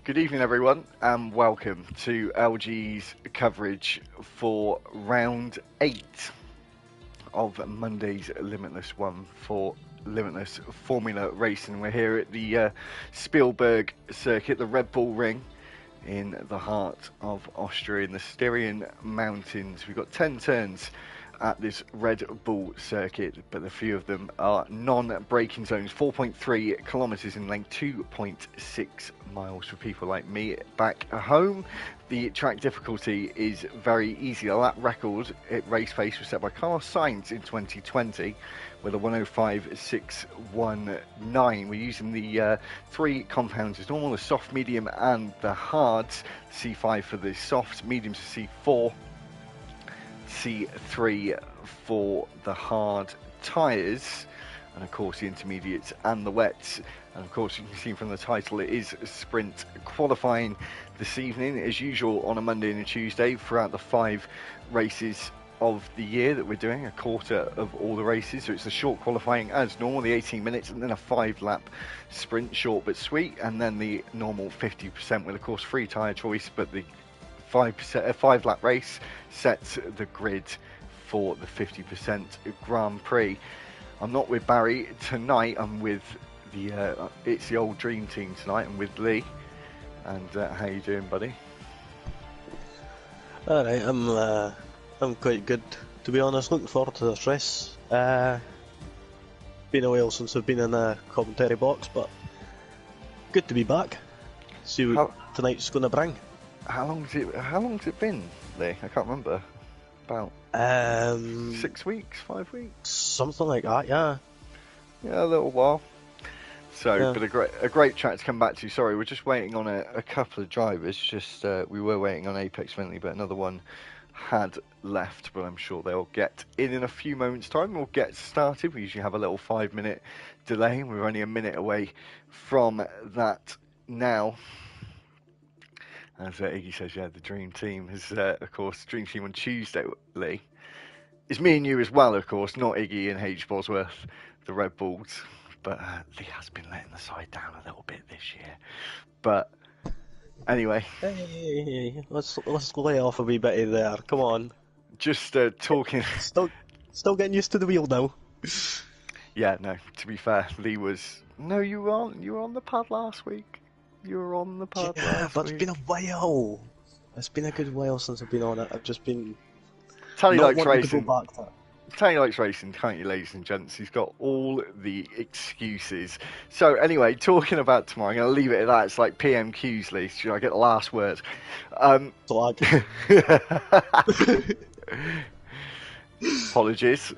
Good evening, everyone, and welcome to LGE's coverage for round 8 of Monday's Limitless 1 for Limitless Formula Racing. We're here at the Spielberg circuit, the Red Bull Ring, in the heart of Austria, in the Styrian Mountains. We've got 10 turns at this Red Bull circuit, but a few of them are non-braking zones. 4.3 kilometers in length, 2.6 miles for people like me back home. The track difficulty is very easy. A lap record at race pace was set by Carlos Sainz in 2020 with a 105.619. We're using the 3 compounds as normal: the soft, medium and the hard. C5 for the soft, mediums for C4, C3 for the hard tyres, and of course the intermediates and the wets. And of course, you can see from the title, it is sprint qualifying this evening, as usual on a Monday and a Tuesday throughout the 5 races of the year that we're doing, a quarter of all the races. So it's the short qualifying as normal, the 18 minutes, and then a 5-lap sprint, short but sweet, and then the normal 50% with, of course, free tyre choice, but the 5-lap race sets the grid for the 50% Grand Prix. I'm not with Barry tonight. I'm with it's the old dream team tonight. I'm with Lee. And how you doing, buddy? All right, I'm quite good, to be honest. Looking forward to this race. Been a while since I've been in a commentary box, but good to be back. See what tonight's going to bring. How long's it been, Lee? I can't remember. About 6 weeks, 5 weeks, something like that. Yeah, a little while. So, yeah. But a great track to come back to. Sorry, we're just waiting on a couple of drivers. Just we were waiting on Apex Finley, but another one had left. But I'm sure they'll get in a few moments' time. We'll get started. We usually have a little 5-minute delay. We're only a minute away from that now. As Iggy says, yeah, the Dream Team is, of course, Dream Team on Tuesday, Lee. It's me and you as well, of course, not Iggy and H. Bosworth, the Red Bulls. But Lee has been letting the side down a little bit this year. But anyway. Hey, let's lay off a wee bit there. Come on. Just talking. Still getting used to the wheel now. Yeah, no, to be fair, Lee was... No, you were on the pad last week. You were on the pad last week. It's been a while. It's been a good while since I've been on it. I've just been... Tally not likes wanting racing. to go back to it. Tony likes racing, can't you, ladies and gents? He's got all the excuses. So anyway, talking about tomorrow, I'm going to leave it at that. It's like PMQs, Lee. Should I get the last word? Apologies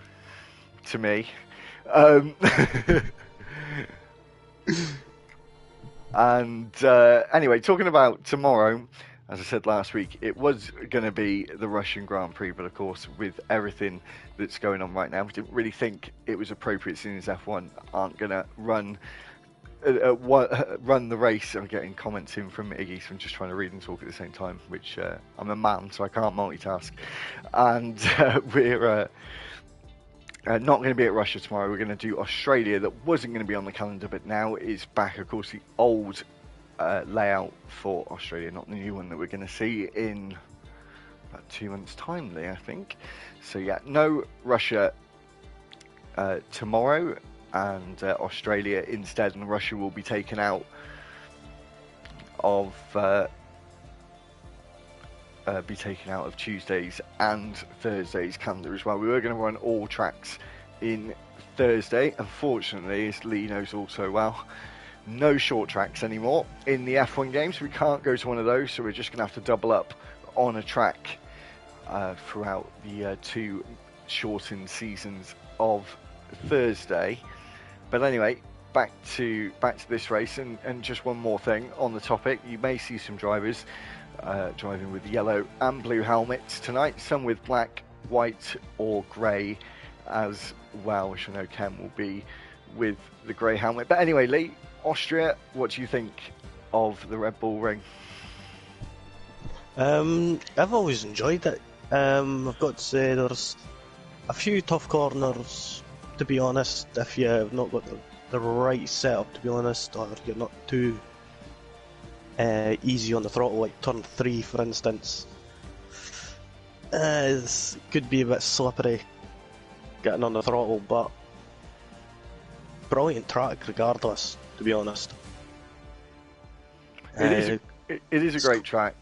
to me. And anyway, talking about tomorrow, as I said last week, it was going to be the Russian Grand Prix, but of course, with everything that's going on right now, we didn't really think it was appropriate, seeing as F1 aren't going to run the race. I'm getting comments in from Iggy, so I'm just trying to read and talk at the same time, which I'm a man, so I can't multitask. And we're not going to be at Russia tomorrow. We're going to do Australia. That wasn't going to be on the calendar, but now is back. Of course, the old layout for Australia, not the new one that we're going to see in about 2 months' time, Lee, I think. So yeah, no Russia tomorrow, and Australia instead, and Russia will be taken out of be taken out of Tuesdays and Thursdays calendar as well. We were going to run all tracks in Thursday. Unfortunately, as Lee knows all so well, no short tracks anymore in the F1 games. We can't go to one of those, so we're just going to have to double up on a track throughout the 2 shortened seasons of Thursday. But anyway, back to this race, and just one more thing on the topic. You may see some drivers driving with yellow and blue helmets tonight, some with black, white or grey as well, which I know Ken will be with the grey helmet. But anyway, Lee, Austria, what do you think of the Red Bull Ring? I've always enjoyed it. I've got to say there's a few tough corners, to be honest, if you've not got the right setup, to be honest, or you're not too easy on the throttle, like turn 3 for instance. It could be a bit slippery getting on the throttle, but brilliant track regardless, to be honest. It is a great track.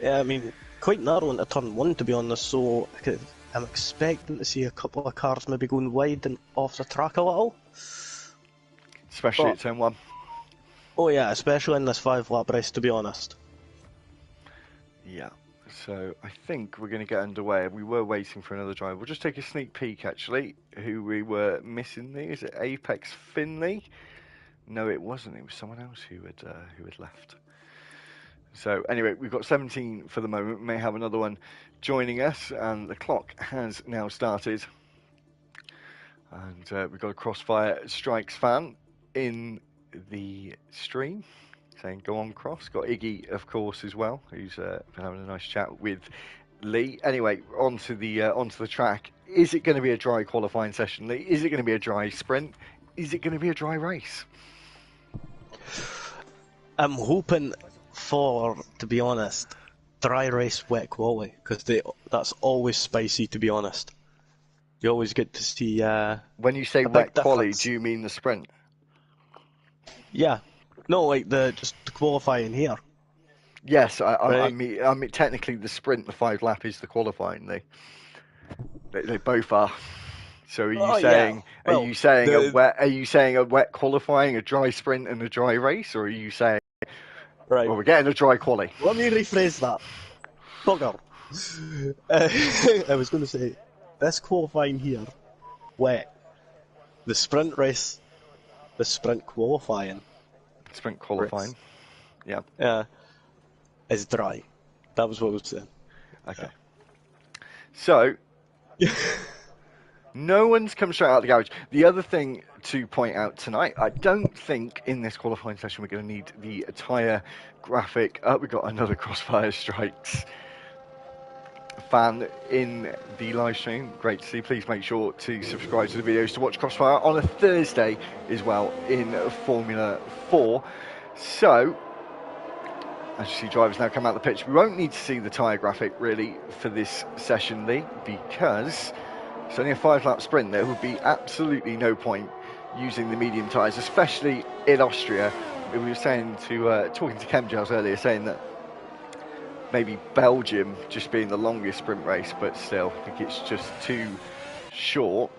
Yeah, I mean, quite narrow into turn 1, to be honest, so I'm expecting to see a couple of cars maybe going wide and off the track a little. Especially at turn 1. Oh yeah, especially in this 5-lap race, to be honest. Yeah, so I think we're going to get underway. We were waiting for another driver. We'll just take a sneak peek, actually, who we were missing there. Is it Apex Finley? No, it wasn't. It was someone else who had left. So anyway, we've got 17 for the moment. We may have another one joining us, and the clock has now started. And we've got a Crossfire Strikes fan in the stream saying go on Cross. Got Iggy, of course, as well, who's been having a nice chat with Lee. Anyway, onto the track. Is it going to be a dry qualifying session, Lee? Is it going to be a dry sprint? Is it going to be a dry race? I'm hoping for, to be honest, dry race, wet quali, because that's always spicy, to be honest. You always get to see when you say wet quali, do you mean the sprint? Yeah. No, like just the qualifying here. Yes, I mean technically the sprint, the 5-lap is the qualifying. They both are. So are you saying are you saying a wet qualifying, a dry sprint, and a dry race, or are you saying right? Well, we're getting a dry quali. Let me rephrase that. Bugger. I was going to say this qualifying here, wet. The sprint race, the sprint qualifying. Sprint qualifying. Race. Yeah. Is dry. That was what I was saying. Okay. So, no one's come straight out of the garage. The other thing to point out tonight, I don't think in this qualifying session we're going to need the tyre graphic. We've got another Crossfire Strikes fan in the live stream. Great to see. Please make sure to subscribe to the videos to watch Crossfire on a Thursday as well in Formula 4. So, as you see drivers now come out the pitch, we won't need to see the tyre graphic really for this session, Lee, because it's only a 5-lap sprint. There would be absolutely no point using the medium tyres, especially in Austria. We were saying talking to Chemgels earlier, saying that maybe Belgium just being the longest sprint race, but still, I think it's just too short.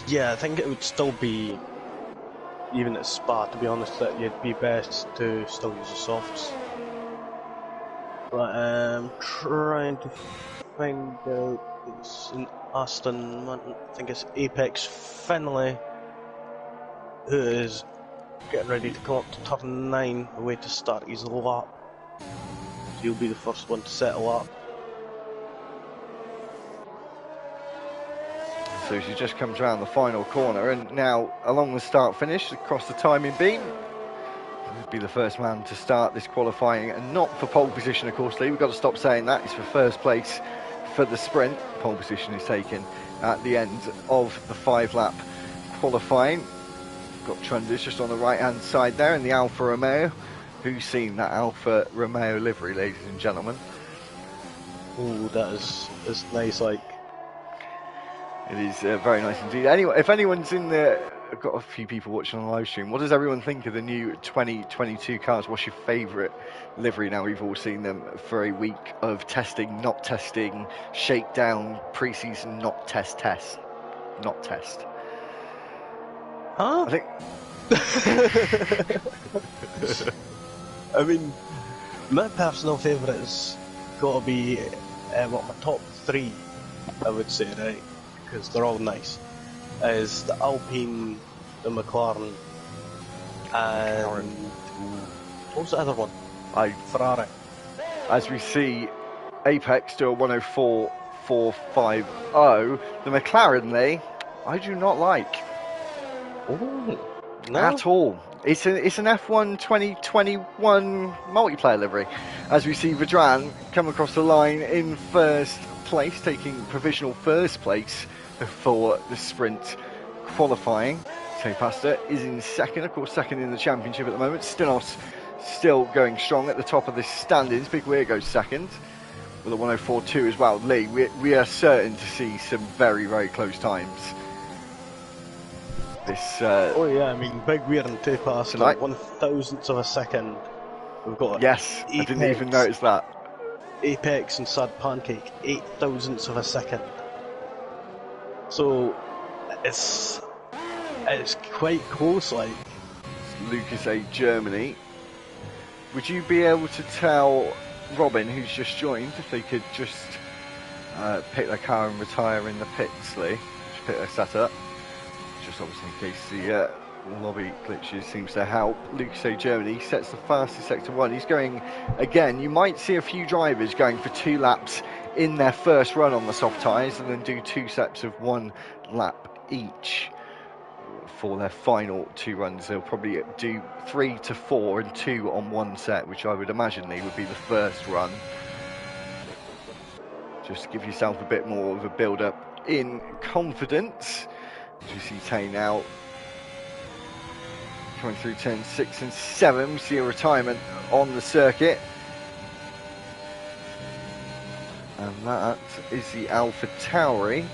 Yeah, I think it would still be, even at Spa, to be honest, that you'd be best to still use the softs. But I'm trying to find out, it's in Aston, I think it's Apex Finley, who is getting ready to come up to turn 9, the way to start his lap. So he'll be the first one to settle up. So she just comes around the final corner, and now along the start finish, across the timing beam, he'll be the first man to start this qualifying, and not for pole position, of course, Lee. We've got to stop saying that. It's for first place for the sprint. Pole position is taken at the end of the 5-lap qualifying. Got Trunders just on the right-hand side there, and the Alfa Romeo. Who's seen that Alfa Romeo livery, ladies and gentlemen? Oh, that's nice, like. It is very nice indeed. Anyway, if anyone's in the I've got a few people watching on the live stream. What does everyone think of the new 2022 cars? What's your favourite livery now we've all seen them for a week of testing, not testing, shakedown, pre-season, not test. Huh? I think I mean, my personal favourite has got to be my top three, I would say, right? Because they're all nice. Is the Alpine, the McLaren, and what was the other one? Ferrari. As we see Apex do a 104.450, the McLaren, Lee, I do not like. Ooh, no? At all. It's an F1 2021 multiplayer livery. As we see Vedran come across the line in first place, taking provisional first place for the sprint qualifying. Tony Pasta is in second, of course, second in the championship at the moment. Stinos still going strong at the top of the standings. Big Weir goes second with a 104.2 as well. Lee, we are certain to see some very, very close times. Oh yeah, I mean, Big Weir and Tony Pasta, tonight. 1,000th of a second. We've got yes, Apex, I didn't even notice that. Apex and Sad Pancake, 8,000ths of a second. So it's quite close, like. Lucas A. Germany. Would you be able to tell Robin, who's just joined, if they could just pick their car and retire in the pits, Lee? Just pick their setup. Just obviously in case the lobby glitches seems to help. Lucas A. Germany sets the fastest sector 1. He's going again. You might see a few drivers going for 2 laps in their first run on the soft tyres and then do 2 sets of 1 lap each. For their final 2 runs, they'll probably do 3 to 4 and 2 on 1 set, which I would imagine would be the first run. Just to give yourself a bit more of a build-up in confidence. As you see Tay now coming through turns 6 and 7, we see a retirement on the circuit. And that is the Alpha Tauri.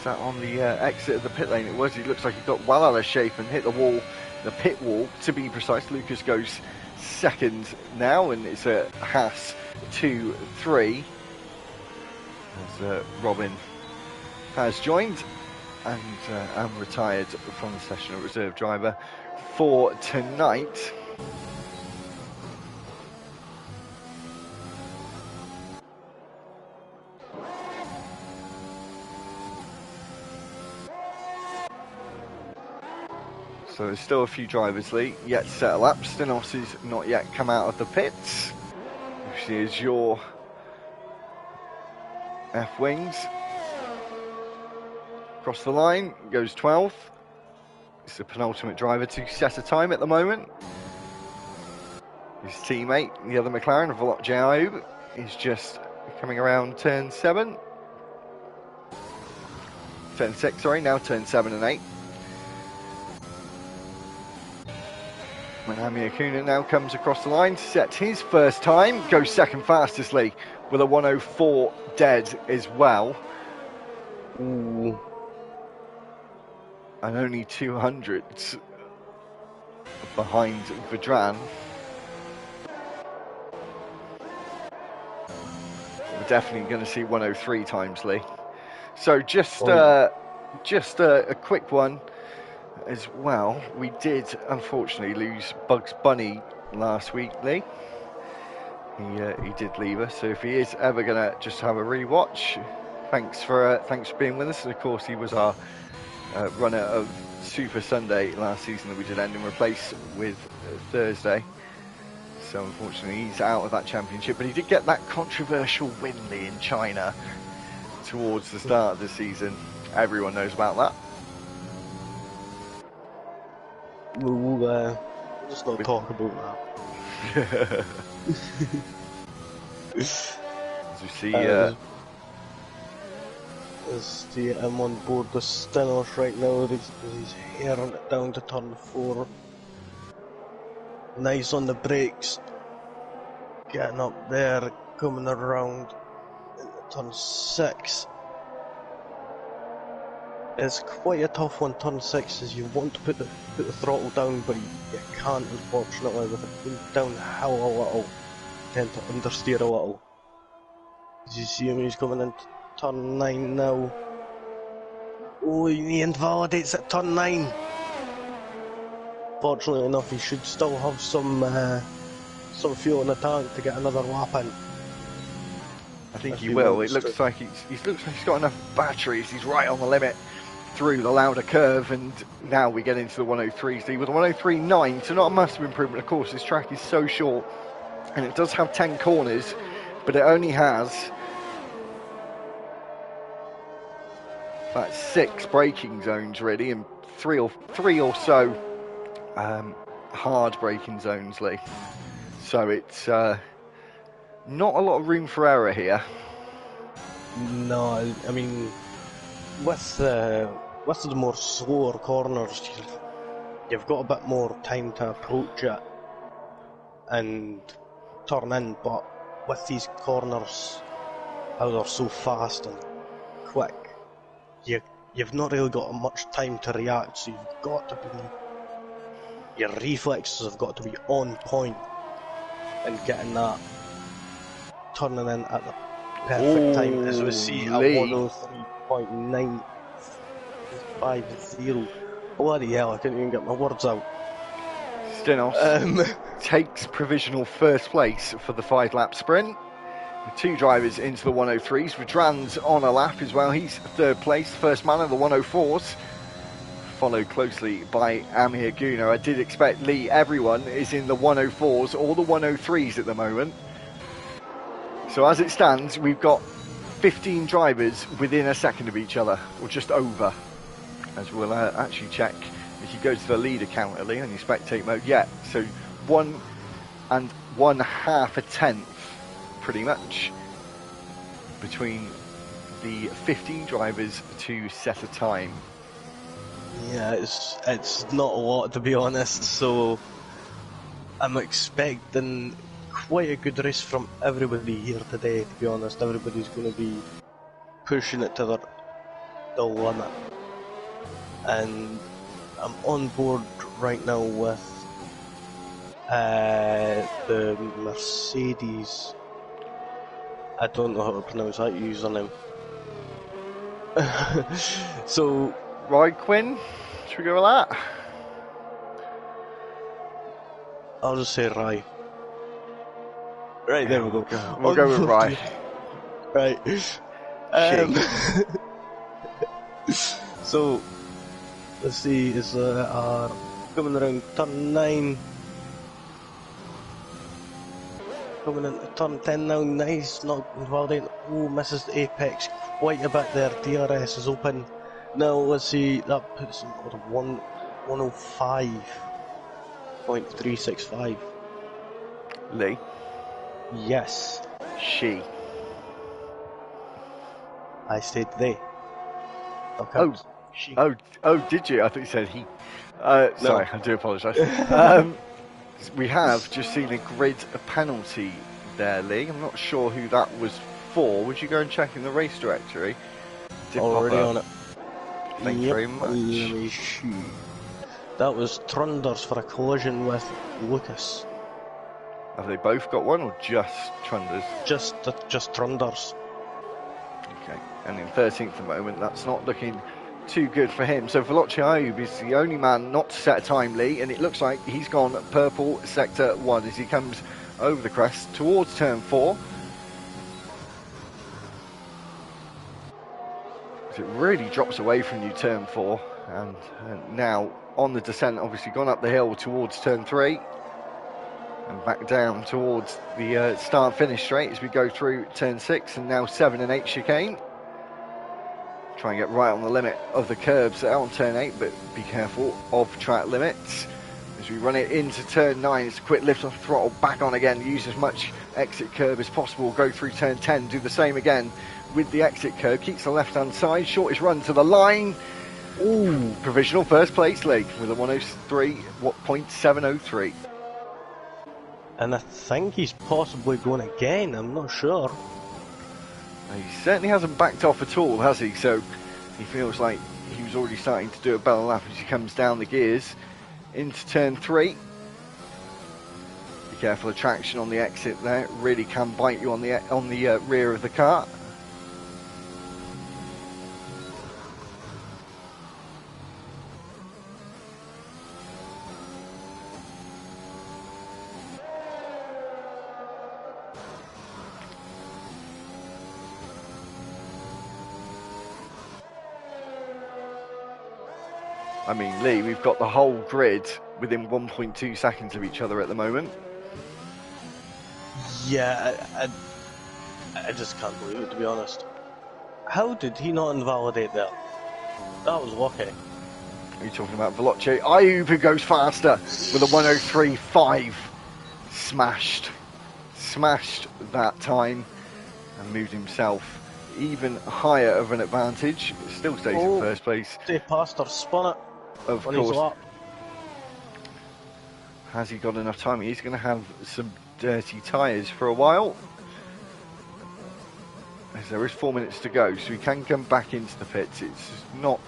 That on the exit of the pit lane it was. He looks like he got well out of shape and hit the wall, the pit wall to be precise. Lucas goes second now, and it's a Haas 2-3 as Robin has joined and retired from the session of reserve driver for tonight. So there's still a few drivers, Lee, yet to set a lap. Stinos has not yet come out of the pits. Which is your F-Wings. Across the line, goes 12th. It's the penultimate driver to set a time at the moment. His teammate, the other McLaren, Volot Jaoub, is just coming around turn 7. Turn 6, sorry, now turn 7 and 8. Manami Akuna now comes across the line, sets his first time, goes second fastestly with a 104 dead as well. Ooh. And only 200s behind Vedran. We're definitely going to see 103 times, Lee. So just a quick one. As well, we did unfortunately lose Bugs Bunny last week, Lee. He did leave us, so if he is ever gonna just have a rewatch, thanks for being with us. And of course, he was our runner of Super Sunday last season that we did end and replace with Thursday. So unfortunately, he's out of that championship, but he did get that controversial win, Lee, in China towards the start of the season. Everyone knows about that. We'll just not talk about that. As we see, as I'm on board the Stinos right now, he's herring it down to turn 4. Nice on the brakes. Getting up there, coming around into turn 6. It's quite a tough one, turn 6, as you want to put the throttle down, but you can't, unfortunately, with it going downhill a little. You tend to understeer a little. As you see him, he's coming into turn 9 now. Oh, he invalidates at turn 9. Fortunately enough, he should still have some fuel in the tank to get another lap in. I think he will. It looks like he's got enough batteries. He's right on the limit through the Lauda curve, and now we get into the 103s. With a 103.9, so not a massive improvement. Of course, this track is so short, and it does have 10 corners, but it only has about 6 braking zones really, and three or so hard braking zones, Lee. So it's not a lot of room for error here. No, I mean, with the more slower corners, you've got a bit more time to approach it and turn in, but with these corners, how they're so fast and quick, you've not really got much time to react, so you've got to be, your reflexes have got to be on point and getting that turning in at the perfect time, as we see at 103.950. Bloody hell, I couldn't even get my words out. Stenos takes provisional first place for the 5-lap sprint. With 2 drivers into the 103s. Vedran's on a lap as well. He's third place, first man of the 104s. Followed closely by Amir Guna. I did expect, Lee, everyone is in the 104s or the 103s at the moment. So as it stands, we've got 15 drivers within a second of each other, or just over. As we'll actually check if you go to the leader counter, Lee, on your spectate mode. Yeah, so 1 1/2 a tenth, pretty much, between the 15 drivers to set a time. Yeah, it's not a lot, to be honest, so I'm expecting quite a good race from everybody here today, to be honest. Everybody's going to be pushing it to the limit. And I'm on board right now with the Mercedes. I don't know how to pronounce that username. So, Right, Quinn? Should we go with that? I'll just say Rye. Right, there we go. We'll go with Rye. Right. So, let's see, is our coming around turn 9. Coming into turn 10 now, nice, not invalidating. Oh, misses the apex quite a bit there. DRS is open. Now, let's see, that puts him at 105.365. Lee? Yes. She. I said they. Okay. Oh, did you? I thought you said he. Sorry, I do apologise. We have just seen a grid penalty there, Lee. I'm not sure who that was for. Would you go and check in the race directory? Already on it. Thank you very much. Let me see. That was Trunders for a collision with Lucas. Have they both got one, or just Trunders? Just Trunders. Okay, and in 13th at the moment, that's not looking too good for him. So Veloci Ayub is the only man not to set a time, Lee, and it looks like he's gone purple sector 1 as he comes over the crest towards turn 4. So it really drops away from you, turn 4, and now on the descent, obviously gone up the hill towards turn 3 and back down towards the start-finish straight as we go through turn 6 and now 7 and 8 chicane. Try and get right on the limit of the curbs out on turn 8, but be careful of track limits. As we run it into turn 9, it's a quick lift off throttle, back on again, use as much exit curb as possible, go through turn 10, do the same again with the exit curb, keeps the left-hand side, shortest run to the line. Ooh, provisional first place, Lee, with a 103.703. And I think he's possibly going again, I'm not sure. He certainly hasn't backed off at all, has he? So he feels like he was already starting to do a better lap as he comes down the gears into turn 3. Be careful of traction on the exit there. It really can bite you on the rear of the car. I mean, Lee, we've got the whole grid within 1.2 seconds of each other at the moment. Yeah, I just can't believe it, to be honest. How did he not invalidate that? That was lucky. Are you talking about Veloce? Ayub, who goes faster with a 103.5. Smashed that time and moved himself even higher of an advantage. Still stays in first place. They passed or spun it. Of course. Has he got enough time? He's going to have some dirty tyres for a while. As there is 4 minutes to go, so he can come back into the pits. It's not...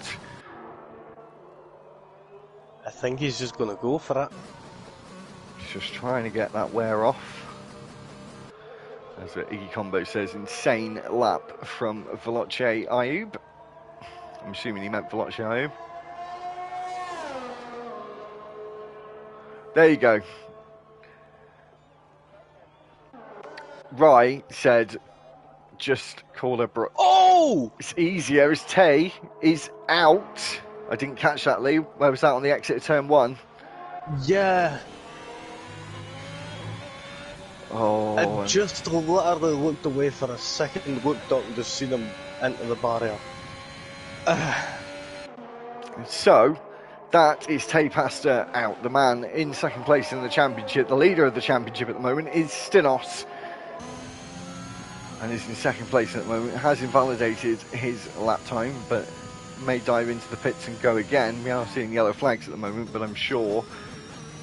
I think he's just going to go for it. He's just trying to get that wear off. As Iggy Combo says, insane lap from Veloce Ayub. I'm assuming he meant Veloce Ayub. There you go. Rai said, just call her Oh! It's easier as Tay is out. I didn't catch that, Lee. Where was that on the exit of turn 1? Yeah. Oh. I just literally looked away for a second, looked up and just seen him into the barrier. So, that is Tay Pasta out. The man in second place in the championship, the leader of the championship at the moment, is Stinos. And is in second place at the moment. Has invalidated his lap time, but may dive into the pits and go again. We are seeing yellow flags at the moment, but I'm sure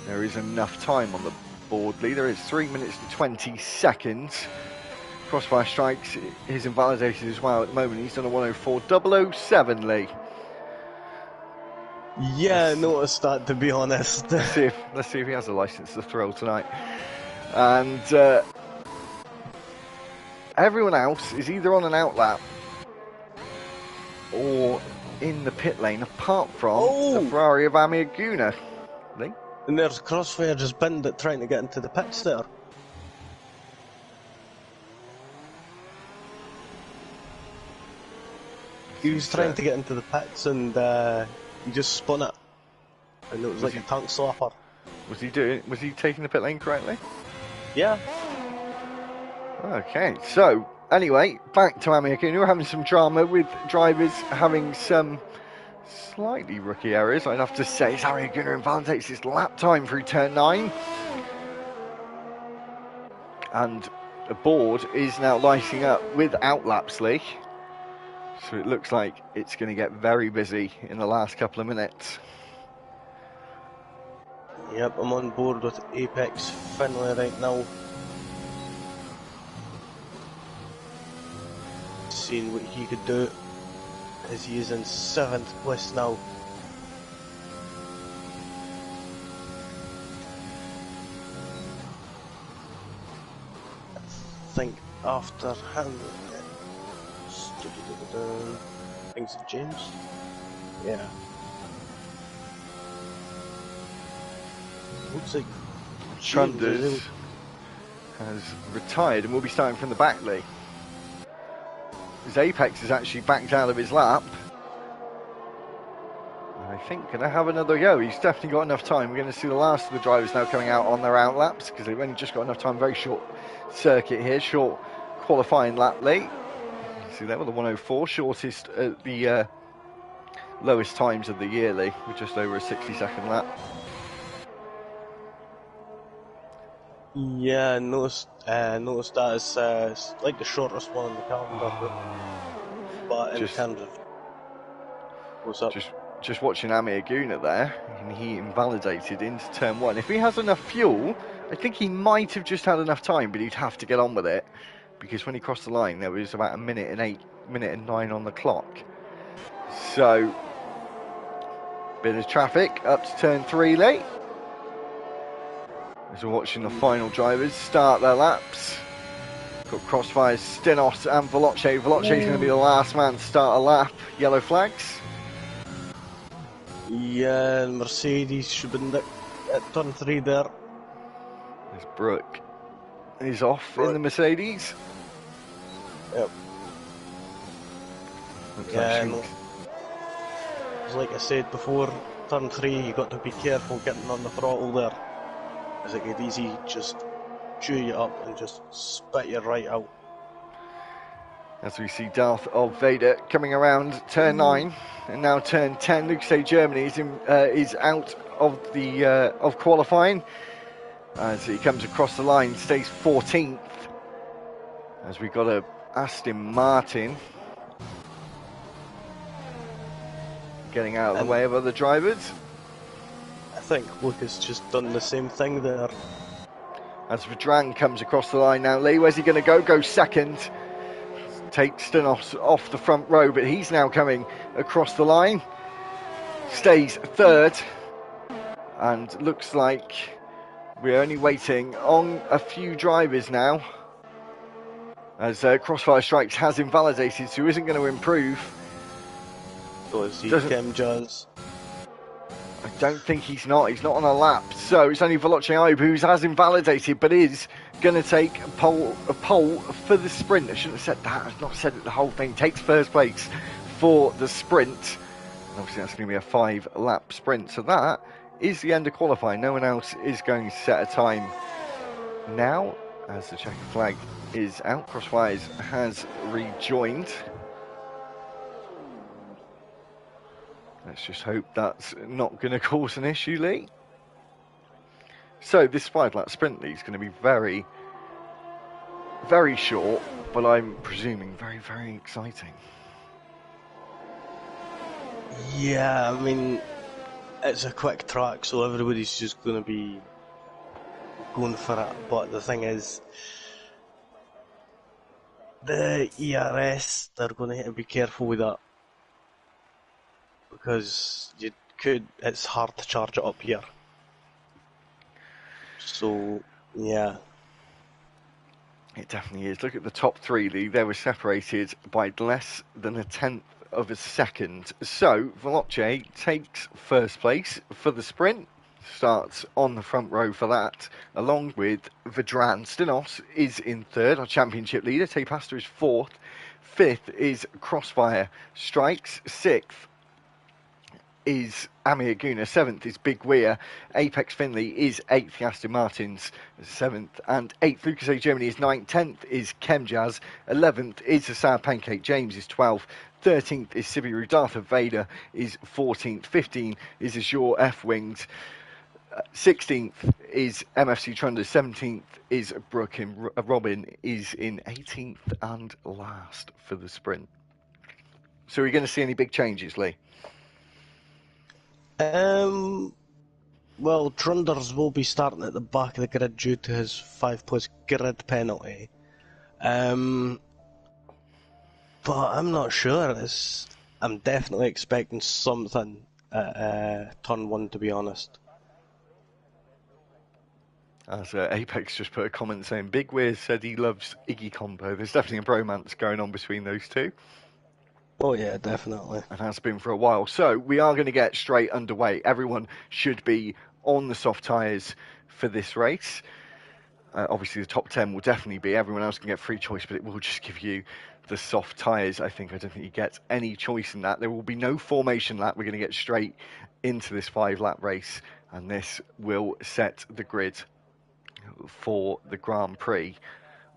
there is enough time on the board. Leader is 3 minutes and 20 seconds. Crossfire Strikes is invalidated as well at the moment. He's done a 104.007, Lee. Yeah, I noticed that, to be honest. Let's see if he has a license to thrill tonight. And everyone else is either on an outlap or in the pit lane, apart from the Ferrari of Amir Guna. Lee? And there's Crossfire just binned it, trying to get into the pits there. He was trying to get into the pits and he just spun it. And it was like a tank slapper. Was he taking the pit lane correctly? Yeah. Okay, so anyway, back to Amir Guna. We're having some drama with drivers having some slightly rookie errors, I'd have to say. Amir Guna invalidates his lap time through turn 9. And the board is now lighting up with outlaps, Lee. So it looks like it's going to get very busy in the last couple of minutes. Yep, I'm on board with Apex Finlay right now. Seeing what he could do, as he is in 7th place now. I think after him, I think it's James. Yeah. Looks like Trunders has retired and will be starting from the back, Lee. His Apex is actually backed out of his lap. I think going to have another go. He's definitely got enough time. We're going to see the last of the drivers now coming out on their out laps because they've only just got enough time. Very short circuit here, short qualifying lap, Lee. See that with the 104, shortest at the lowest times of the year, Lee, with just over a 60-second lap. Yeah, I noticed that it's like the shortest one in the calendar, but in terms of what's up? Just watching Amir Guna there, and he invalidated into turn 1. If he has enough fuel, I think he might have just had enough time, but he'd have to get on with it, because when he crossed the line, there was about a minute and 9 on the clock. So Bit of traffic up to turn 3 late. As we're watching the final drivers start their laps. Got Crossfire's Stinos and Veloce. Veloce's going to be the last man to start a lap. Yellow flags. Yeah, Mercedes should be at turn 3 there. There's Brooke. He's off in the Mercedes. Yep. Like I said before, turn 3, you got to be careful getting on the throttle there, as it could easy just chew you up and just spit you right out. As we see Darth of Vader coming around turn 9, and now turn 10. Lucas A Germany is out of the of qualifying as he comes across the line, stays 14th. As we got a Aston Martin getting out of the way of other drivers. I think Lucas just done the same thing there. As Vedran comes across the line now, Lee, where's he going to go? Goes second. Takes Stinos off the front row, but he's now coming across the line. Stays third. And looks like we're only waiting on a few drivers now. As Crossfire Strikes has invalidated, so isn't going to improve. Chemjaz. I don't think he's not. He's not on a lap. So it's only Veloce Ibe who has invalidated, but is going to take a pole for the sprint. I shouldn't have said that. I've not said it the whole thing. Takes first place for the sprint. And obviously that's going to be a 5-lap sprint. So that is the end of qualifying. No one else is going to set a time now. As the checkered flag is out, Crossfires has rejoined. Let's just hope that's not going to cause an issue, Lee. So this 5-lap sprint, Lee, is going to be very, very short, but I'm presuming very, very exciting. Yeah, I mean, it's a quick track, so everybody's just going to be going for it. But the thing is, the ERS, they're going to have to be careful with that. Because it's hard to charge it up here. So, yeah. It definitely is. Look at the top 3, Lee. They were separated by less than a tenth of a second. So, Veloce takes first place for the sprint. Starts on the front row for that, along with Vedran. Stinos is in third, our championship leader. Tepasta is fourth. Fifth is Crossfire Strikes. Sixth is Amir Guna. 7th is Big Weir. Apex Finley is 8th. Aston Martin's 7th and 8th. Lucas A Germany is 9th. 10th is Chemjaz. 11th is the Sour Pancake. James is 12th. 13th is Sibiru. Darth of Vader is 14th. 15th is Azure F-Wings. 16th is MFC Trunder. 17th is Brooke. And Robin is in 18th and last for the sprint. So are we going to see any big changes, Lee? Well, Trunders will be starting at the back of the grid due to his 5+ grid penalty. But I'm not sure. I'm definitely expecting something at turn 1, to be honest. As Apex just put a comment saying, Big Weir said he loves Iggy Combo. There's definitely a bromance going on between those two. Oh yeah, definitely. And has been for a while. So we are going to get straight underway. Everyone should be on the soft tyres for this race. Obviously the top 10 will definitely be. Everyone else can get free choice, but it will just give you the soft tyres. I don't think you get any choice in that. There will be no formation lap. We're going to get straight into this 5-lap race, and this will set the grid for the Grand Prix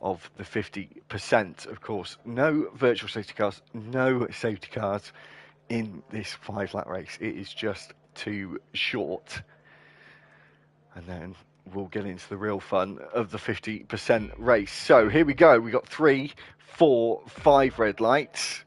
of the 50%. Of course, no virtual safety cars, no safety cars in this 5-lap race. It is just too short. And then we'll get into the real fun of the 50% race. So here we go. We got 3, 4, 5 red lights.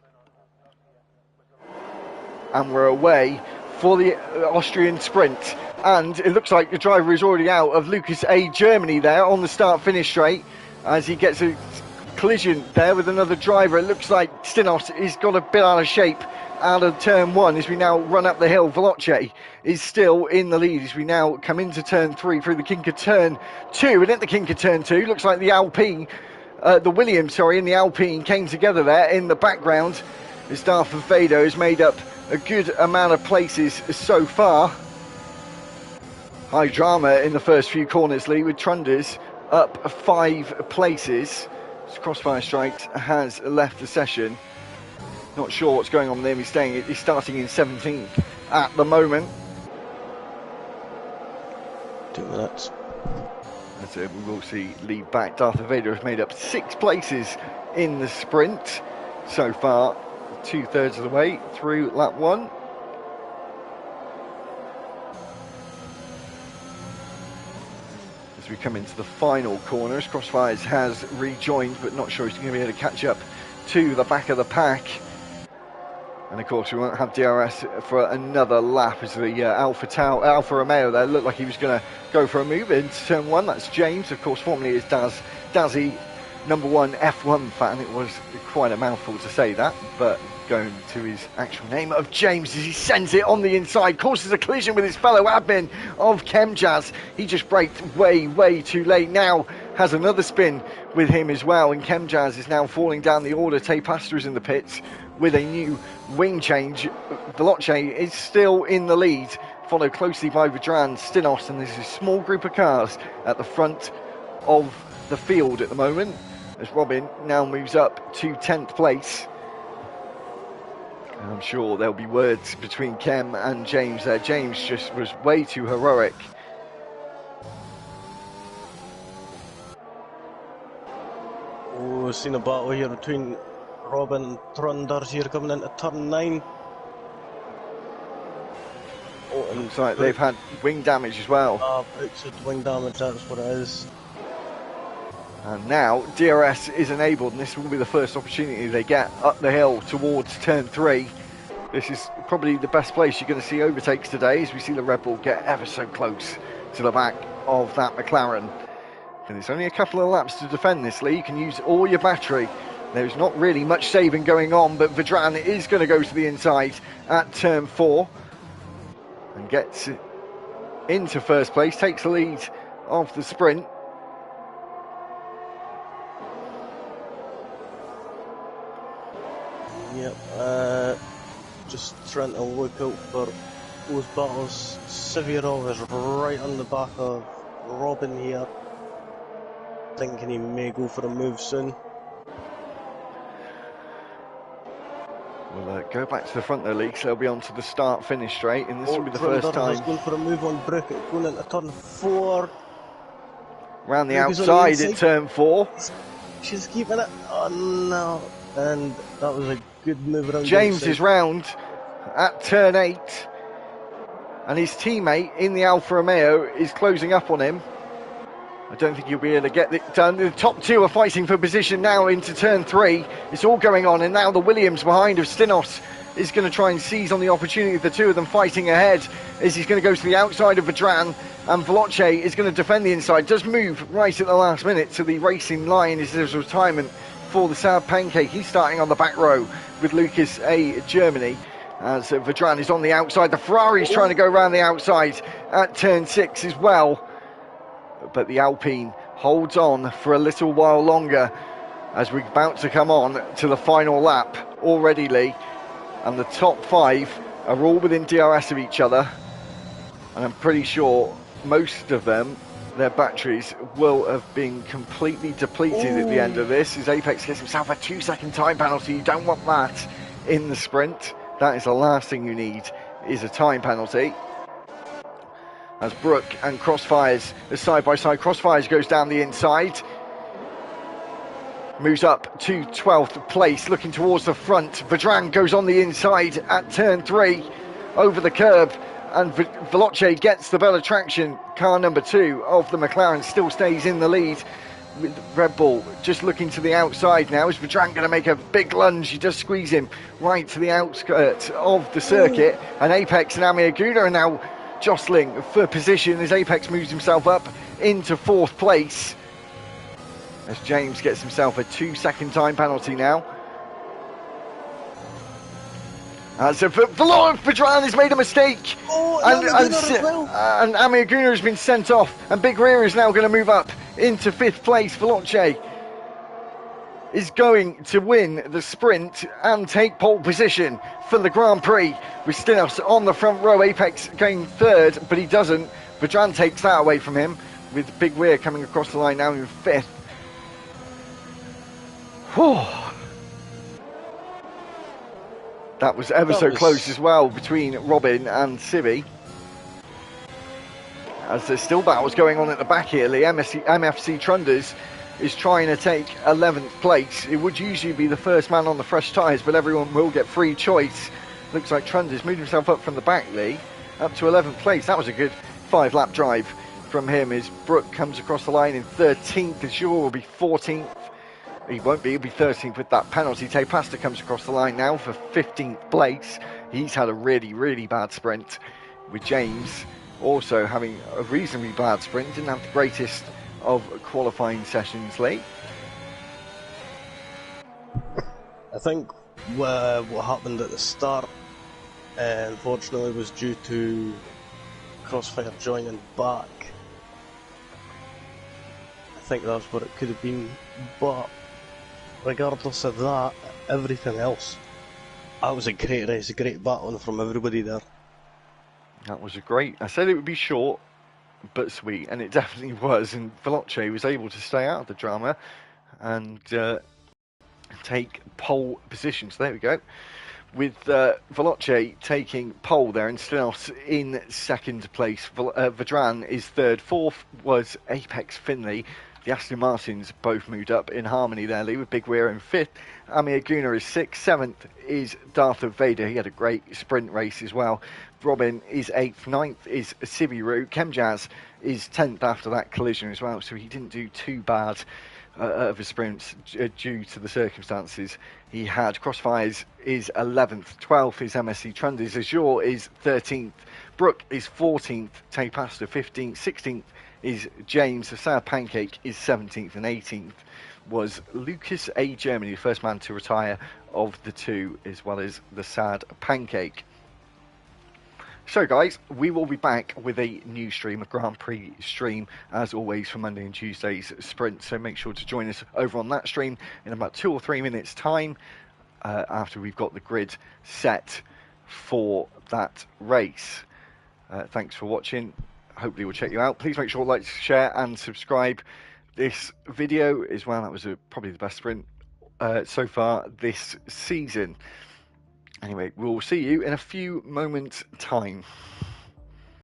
And we're away for the Austrian sprint. And it looks like the driver is already out of Lucas A Germany there on the start-finish straight as he gets a collision there with another driver. It looks like Stinos has got a bit out of shape out of turn 1 as we now run up the hill. Veloce is still in the lead as we now come into turn 3 through the kink of turn 2. And at the kink of turn 2, looks like the Alpine, the Williams, and the Alpine came together there in the background. As Darth Vader has made up a good amount of places so far. High drama in the first few corners, Lee, with Trunders up 5 places. Crossfire Strikes has left the session. Not sure what's going on with him. He's starting in 17th at the moment. 2 minutes. That's it. We will see lead back. Darth Vader has made up 6 places in the sprint so far, 2/3 of the way through lap 1. As we come into the final corners, Crossfires has rejoined, but not sure he's going to be able to catch up to the back of the pack. And of course, we won't have DRS for another lap as the Alfa Romeo there looked like he was going to go for a move into turn 1. That's James, of course, formerly is Dazzy, number 1 F1 fan. It was quite a mouthful to say that, but going to his actual name of James as he sends it on the inside, causes a collision with his fellow admin of Chemjazz. He just braked way too late. Now has another spin with him as well, and Chemjazz is now falling down the order. Tay Pastor is in the pits with a new wing change. Veloce is still in the lead, followed closely by Vedran, Stinos, and there's a small group of cars at the front of the field at the moment, as Robin now moves up to 10th place. And I'm sure there'll be words between Kem and James there. James just was way too heroic. Oh, we've seen a battle here between Robin and Trunders here coming into turn 9. Oh, and looks like they've had wing damage as well. Outside wing damage, that's what it is. And now DRS is enabled, and this will be the first opportunity they get up the hill towards turn 3. This is probably the best place you're going to see overtakes today, as we see the Red Bull get ever so close to the back of that McLaren. And it's only a couple of laps to defend this, Lee. You can use all your battery. There's not really much saving going on, but Vedran is going to go to the inside at turn 4 and gets into first place, takes the lead of the sprint. Yep, just trying to look out for those battles. Severov is right on the back of Robin here, thinking he may go for a move soon. We'll go back to the front though, Lee, so they'll be on to the start-finish straight, and this will be the first time. He's going for a move on Brook, going into turn 4. Round the outside at turn 4. She's keeping it. Oh no. And that was a good move around. James is round at turn 8, and his teammate in the Alfa Romeo is closing up on him. I don't think he'll be able to get it done. The top 2 are fighting for position now into turn 3. It's all going on, and now the Williams behind of Stinos is going to try and seize on the opportunity of the 2 of them fighting ahead, as he's going to go to the outside of Vedran, and Veloce is going to defend the inside. Does move right at the last minute to the racing line as there's retirement for the Saab Pancake. He's starting on the back row with Lucas A. Germany, as Vedran is on the outside. The Ferrari's trying to go around the outside at turn 6 as well, but the Alpine holds on for a little while longer as we're about to come on to the final lap already, Lee, and the top 5 are all within DRS of each other, and I'm pretty sure most of them, their batteries will have been completely depleted at the end of this, as Apex gets himself a 2-second time penalty. You don't want that in the sprint. That is the last thing you need, is a time penalty. As Brook and Crossfires are side by side. Crossfires goes down the inside, moves up to 12th place, looking towards the front. Vedran goes on the inside at turn 3 over the curb, and Veloce gets the better traction. Car number 2 of the McLaren still stays in the lead, with Red Bull just looking to the outside now. Is Vedran going to make a big lunge? He does squeeze him right to the outskirts of the circuit, and Apex and Amir Gouda are now jostling for position as Apex moves himself up into 4th place, as James gets himself a 2-second time penalty now. So Vedran has made a mistake. Oh, And Amir Gunnar has been sent off. And Big Rear is now going to move up into 5th place. Veloce is going to win the sprint and take pole position for the Grand Prix, with Stinos on the front row. Apex going 3rd, but he doesn't. Vedran takes that away from him, with Big Weir coming across the line now in 5th. That was so close as well between Robin and Civi. As there's still battles going on at the back here, the MFC Trunders is trying to take 11th place. It would usually be the first man on the fresh tyres, but everyone will get free choice. Looks like Trunders moved himself up from the back, Lee, up to 11th place. That was a good 5-lap drive from him as Brooke comes across the line in 13th. Azure will be 14th. He won't be, he'll be 13th with that penalty. Tay Pasta comes across the line now for 15th place. He's had a really, really bad sprint, with James also having a reasonably bad sprint. Didn't have the greatest of qualifying sessions late. I think what happened at the start, unfortunately, was due to Crossfire joining back. I think that's what it could have been, but regardless of that, everything else, that was a great race, a great battling from everybody there. That was I said it would be short but sweet, and it definitely was, and Veloce was able to stay out of the drama and take pole position. So there we go, with Veloce taking pole there and Stinos in 2nd place. Vedran is 3rd. 4th was Apex Finley. The Aston Martins both moved up in harmony there, Lee, with Big Weir in 5th. Amir Gunnar is 6th. 7th is Darth Vader. He had a great sprint race as well. Robin is 8th. 9th is Sibiru. Kemjaz is 10th after that collision as well, so he didn't do too bad of a sprint due to the circumstances he had. Crossfires is 11th. 12th is MSC Trunders. Azure is 13th. Brooke is 14th. Tay Pasta 15th. 16th is James. The Sour Pancake is 17th, and 18th was Lucas A. Germany, the first man to retire of the two, as well as the Sad Pancake. So guys, we will be back with a new stream, a Grand Prix stream, as always, for Monday and Tuesday's sprint. So make sure to join us over on that stream in about 2 or 3 minutes time, after we've got the grid set for that race. Thanks for watching. Hopefully we'll check you out. Please make sure to like, share and subscribe this video as well. That was probably the best sprint so far this season. Anyway, we'll see you in a few moments' time.